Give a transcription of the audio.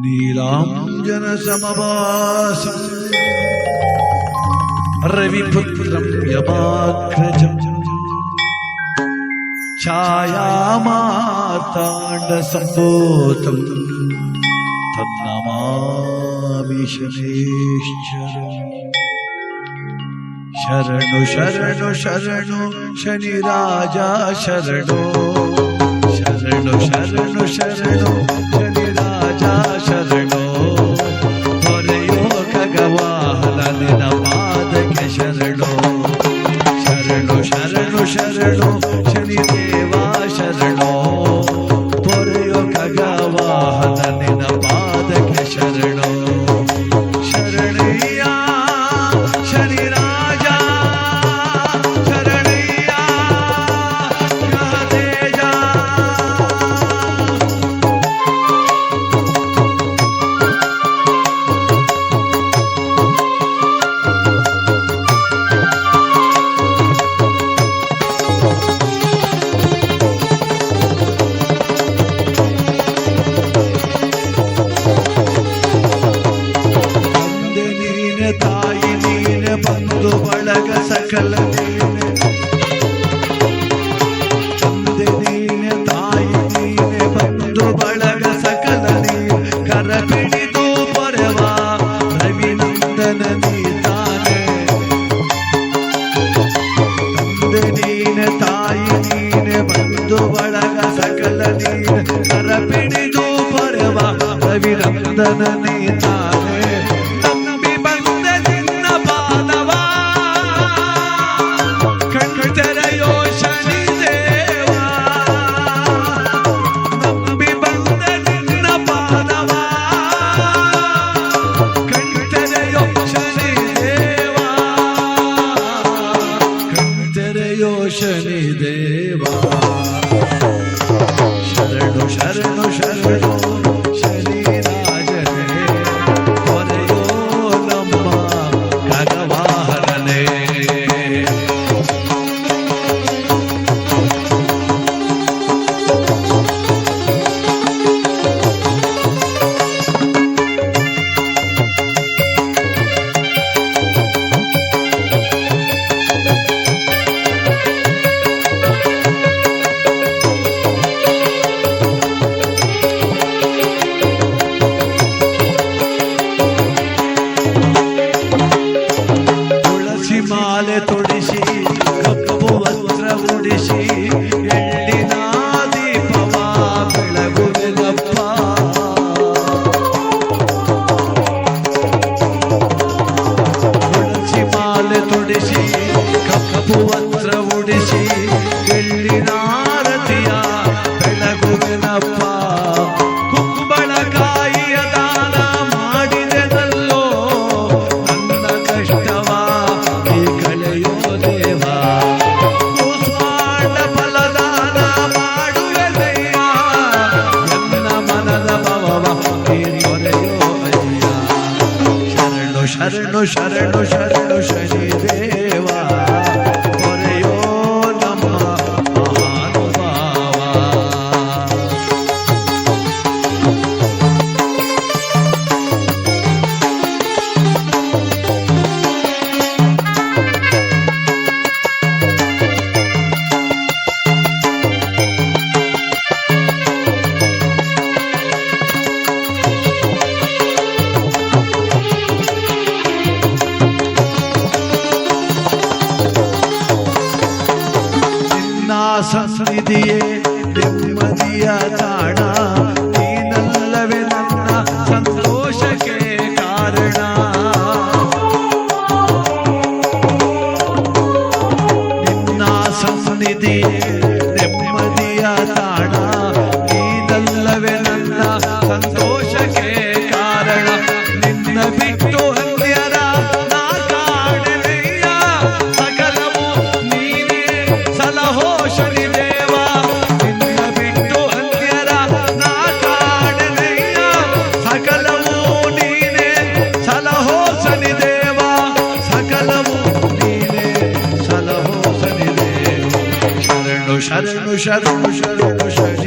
ನೀಲಾಂಜನ ಸಮವಾಸಿ ರವಿಪುತ್ರಂ ಯಮಾಗ್ರಜಂ ಛಾಯಾಮಾರ್ತಾಂಡ ಸಂಭೂತಂ ತನ್ನಮಾಮಿ ಶನೇಶ್ವರಂ. ಶರಣು ಶರಣು ಶರಣು ಶನಿ ರಾಜ ಶರಣು, ಶರಣು ಶರಣು ಶರಣು ಶನಿ ರಾಜ ಶರಣು. ಹೊರೆಯೋ ಖಗವಾಹನ ನಿನ್ನ ಪಾದಕ್ಕೆ ಶರಣು, ಶರಣು ಶರಣು ಶರಣು ಶನಿ ದೇವ ಶರಣು. ಹೊರೆಯೋ ಖಗವಾಹನ ನಿನ್ನ ಪಾದಕ್ಕೆ ಶರಣು. ಶರಣಯ್ಯ ಶನಿ ರಾಜ ಶರಣಯ್ಯ ತೇಜ. ತಾಯಿ ನೀನೆ, ಬಂಧು ಬಳಗ ಸಕಲ ನೀನೆ. ತಂದೆ ನೀನೆ, ತಾಯಿ ನೀನೆ, ಬಂಧು ಬಳಗ ಸಕಲ ನೀನೆ. ಕರ ಪಿಡಿದು ಪೊರೆವ ರವಿನಂದನ ನೀತಾನೆ. ತಂದೆ ನೀನೆ, ತಾಯಿ ನೀನೆ, ಬಂಧು ಬಳಗ ಸಕಲ ನೀನೆ. ಕರ ಪಿಡಿದು ಪೊರೆವ ರವಿನಂದನ ನೀತಾನೆ. ಶನಿ ದೇವ ಶರಣು ಶರಣು ಶರಣು ಶನಿ ರಾಜನೇ. ಹೊರೆಯೋ ನಮ್ಮ ಖಗವಾಹನನೇ. ಮಾಲೆ ತೊಡಿಸಿ ಕಪ್ಪು ವಸ್ತ್ರ ಉಡಿಸಿ ಎಳ್ಳಿನ ದೀಪವ ಬೆಳಗುವೆನಪ್ಪ. ತುಳಸಿ ಮಾಲೆ ತೊಡಿಸಿ ಕಪ್ಪು ವಸ್ತ್ರ ಉಡಿಸಿ ಎಳ್ಳಿನ ರತಿಯ ಬೆಳಗುವೆನಪ್ಪ. ಕುಂಬಳಕಾಯಿಯ ದಾನ ಮಾಡಿದೆನಲ್ಲೋ ನನ್ನ ಕಷ್ಟವ ಕಳೆಯೋ ದೇವ. ಕೂಸ್ಮಾಂಡ ಫಲದಾನ ಮಾಡುವೆನಯ್ಯ, ನನ್ನ ಮನದ ಭವವ ತೊರೆಯೋ ಅಯ್ಯ. ಶರಣು ಶರಣು ಶರಣು ಶರಣು ಶನಿ ದೇವ. ತೊರೆಯೋ ನಮ್ಮ ಮಹಾನುಭಾವ. ಸನ್ನಿಧಿಯೇ ನೆಮ್ಮದಿಯ ತಾಣ, ನೀನಲ್ಲವೇ ನನ್ನ ಸಂತೋಷಕ್ಕೆ ಕಾರಣ. ನಿನ್ನ ಸನ್ನಿಧಿಯೇ ನೆಮ್ಮದಿಯ ತಾಣ, ನೀನಲ್ಲವೇ ನನ್ನ ಸಂತೋಷಕ್ಕೆ ಕಾರಣ. ನಿನ್ನ ಬಿಟ್ಟು ಅನ್ಯರ ನಾ ಕಾಣೆನಯ್ಯ, ಸಕಲವು ನೀನೇ ಸಲಹೋ ಶನಿ ದೇವ. ನಿನ್ನ ಬಿಟ್ಟು ಅನ್ಯರ ನಾ ಕಾಣೆನಯ್ಯ, ಸಕಲವು ನೀನೇ ಸಲಹೋ ಶನಿ ದೇವ. ಸಕಲವು ನೀನೇ ಸಲಹೋ ಶನಿ ದೇವ. ಶರಣು ಶರಣು ಶರಣು ಶರಣು ಶರಣು